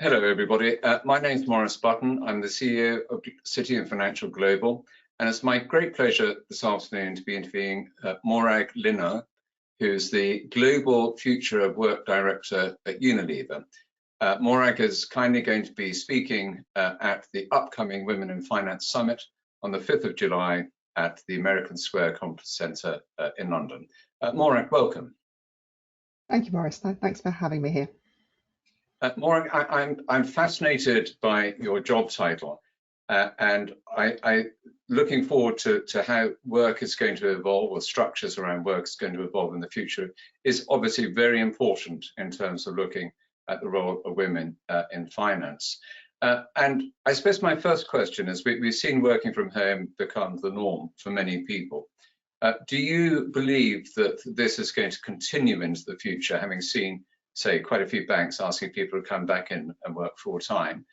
Hello, everybody. My name's Maurice Button. I'm the CEO of City and Financial Global, and it's my great pleasure this afternoon to be interviewing Morag Lynagh, who's the Global Future of Work Director at Unilever. Morag is kindly going to be speaking at the upcoming Women in Finance Summit on the 5th of July at the American Square Conference Centre in London. Morag, welcome. Thank you, Maurice. Thanks for having me here. Morag, I'm fascinated by your job title, and I'm looking forward to how work is going to evolve, or structures around work is going to evolve in the future. Is obviously very important in terms of looking at the role of women in finance. And I suppose my first question is, we've seen working from home become the norm for many people. Do you believe that this is going to continue into the future, having seen, say, quite a few banks asking people to come back in and work full time?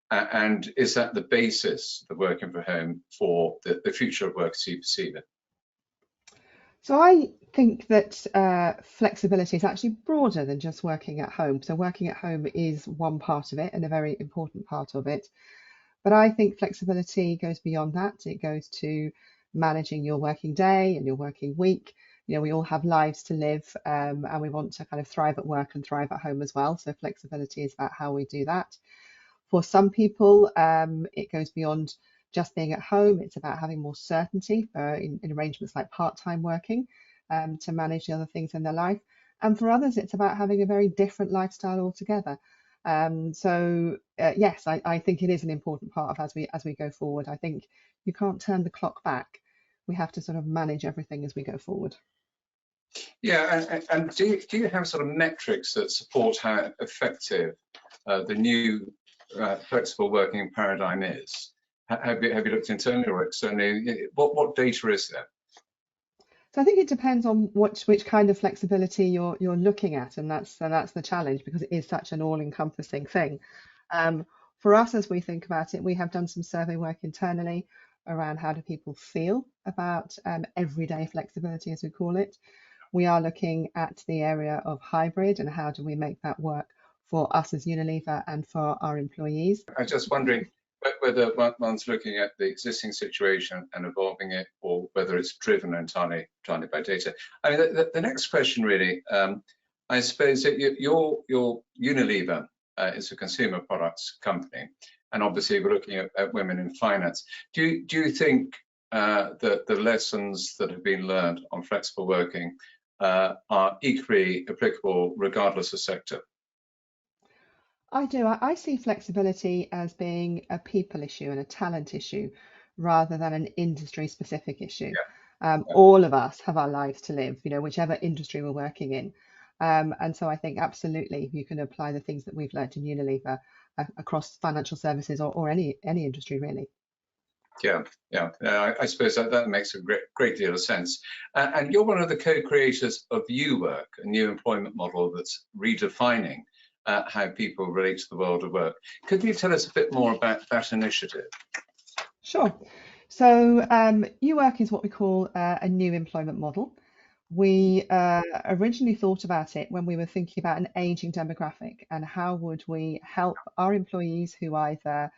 And is that the basis of working from home for the future of work as you perceive it? So I think that flexibility is actually broader than just working at home. So working at home is one part of it and a very important part of it. But I think flexibility goes beyond that. It goes to managing your working day and your working week. You know, we all have lives to live, and we want to kind of thrive at work and thrive at home as well. So flexibility is about how we do that. For some people, it goes beyond just being at home. It's about having more certainty in arrangements like part-time working to manage the other things in their life. And for others, it's about having a very different lifestyle altogether. Yes, I think it is an important part of as we go forward. I think you can't turn the clock back. We have to sort of manage everything as we go forward. Yeah, and do you have sort of metrics that support how effective the new flexible working paradigm is? Have you looked internally or externally? What data is there? So I think it depends on which kind of flexibility you're looking at, and that's the challenge, because it is such an all-encompassing thing. For us, as we think about it, we have done some survey work internally around how do people feel about everyday flexibility, as we call it. We are looking at the area of hybrid and how do we make that work for us as Unilever and for our employees. I was just wondering whether one's looking at the existing situation and evolving it, or whether it's driven entirely by data. I mean, the next question really, I suppose that your Unilever is a consumer products company, and obviously we're looking at women in finance. Do you think that the lessons that have been learned on flexible working are equally applicable regardless of sector? I do. I see flexibility as being a people issue and a talent issue rather than an industry specific issue. Yeah. All of us have our lives to live, you know, whichever industry we're working in. And so I think absolutely you can apply the things that we've learned in Unilever across financial services or any industry really. Yeah. I suppose that makes a great deal of sense. And you're one of the co-creators of UWork, a new employment model that's redefining how people relate to the world of work. Could you tell us a bit more about that initiative? Sure. So UWork is what we call a new employment model. We originally thought about it when we were thinking about an aging demographic and how would we help our employees who either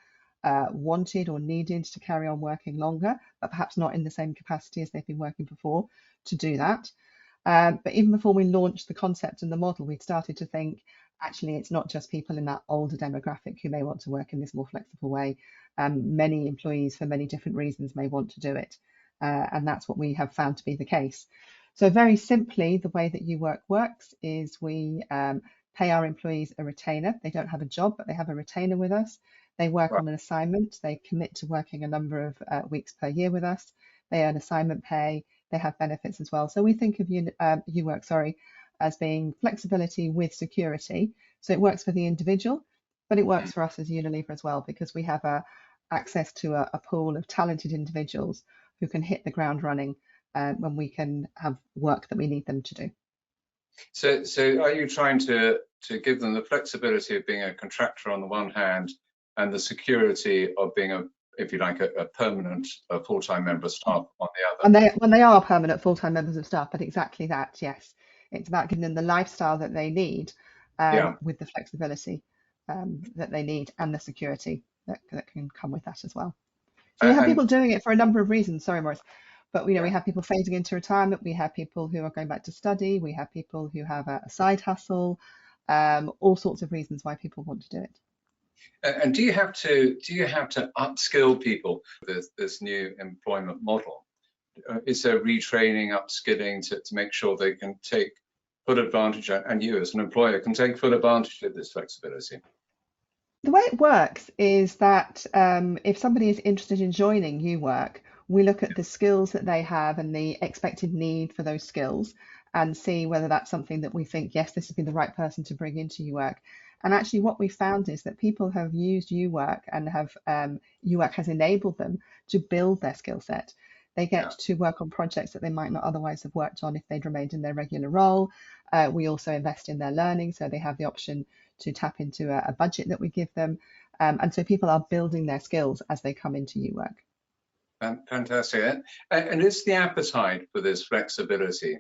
wanted or needed to carry on working longer, but perhaps not in the same capacity as they've been working before, to do that. But even before we launched the concept and the model, we'd started to think, actually, it's not just people in that older demographic who may want to work in this more flexible way. Many employees, for many different reasons, may want to do it. And that's what we have found to be the case. So very simply, the way that UWork works is we pay our employees a retainer. They don't have a job, but they have a retainer with us. They work on an assignment. They commit to working a number of weeks per year with us. They earn assignment pay. They have benefits as well. So we think of UWork, as being flexibility with security. So it works for the individual, but it works for us as Unilever as well, because we have access to a pool of talented individuals who can hit the ground running when we can have work that we need them to do. So are you trying to give them the flexibility of being a contractor on the one hand, and the security of being if you like, a permanent full-time member of staff on the other? When they are permanent full-time members of staff, but exactly that, yes. It's about giving them the lifestyle that they need with the flexibility. that they need, and the security that can come with that as well. So we have people doing it for a number of reasons. Sorry, Maurice. But we have people phasing into retirement. We have people who are going back to study. We have people who have a side hustle. All sorts of reasons why people want to do it. And do you have to upskill people with this new employment model? Is there retraining, upskilling to make sure they can take full advantage, and you as an employer can take full advantage of this flexibility? The way it works is that if somebody is interested in joining UWork, we look at the skills that they have and the expected need for those skills and see whether that's something that we think, yes, this would be the right person to bring into UWork. And actually what we found is that people have used UWork and have UWork has enabled them to build their skill set. They get to work on projects that they might not otherwise have worked on if they'd remained in their regular role. We also invest in their learning, so they have the option to tap into a budget that we give them. And so people are building their skills as they come into UWork. Fantastic. And is the appetite for this flexibility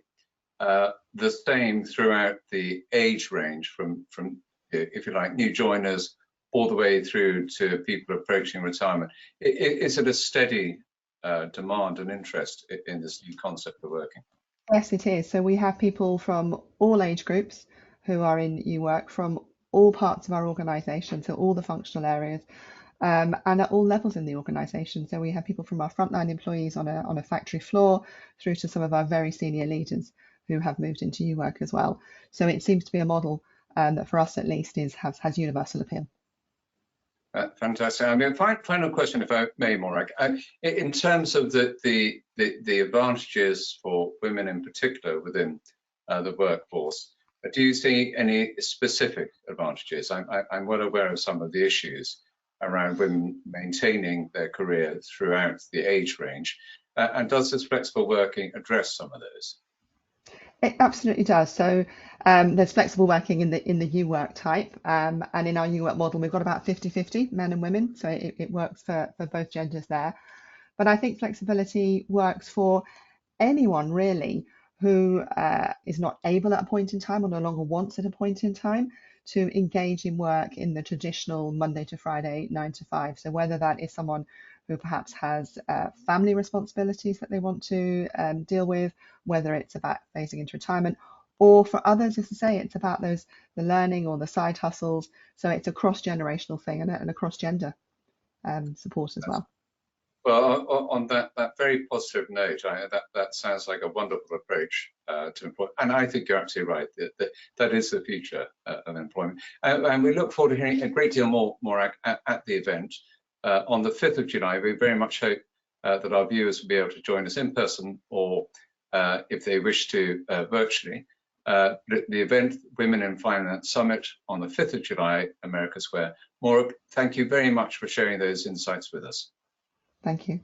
the same throughout the age range from, if you like, new joiners all the way through to people approaching retirement? Is it a steady demand and interest in this new concept of working? Yes, it is. So we have people from all age groups who are in UWork, from all parts of our organisation, so all the functional areas, and at all levels in the organisation. So we have people from our frontline employees on a factory floor through to some of our very senior leaders who have moved into UWork as well. So it seems to be a model that for us at least has universal appeal. Fantastic. I mean, final question, if I may, Morag. In terms of the advantages for women in particular within the workforce, do you see any specific advantages? I'm well aware of some of the issues around women maintaining their career throughout the age range. And does this flexible working address some of those? It absolutely does. So there's flexible working in the UWork type, and in our UWork model, we've got about 50-50 men and women. So it works for both genders there. But I think flexibility works for anyone really who is not able at a point in time or no longer wants at a point in time to engage in work in the traditional Monday to Friday 9 to 5. So whether that is someone who perhaps has family responsibilities that they want to deal with, whether it's about phasing into retirement, or for others, as I say, it's about the learning or the side hustles. So it's a cross-generational thing and a cross-gender support as well. Well, on that very positive note, that sounds like a wonderful approach to employment. And I think you're absolutely right. That is the future of employment. And we look forward to hearing a great deal more at the event. On the 5th of July, we very much hope that our viewers will be able to join us in person or, if they wish to, virtually. The event, Women in Finance Summit, on the 5th of July, America Square. Morag, thank you very much for sharing those insights with us. Thank you.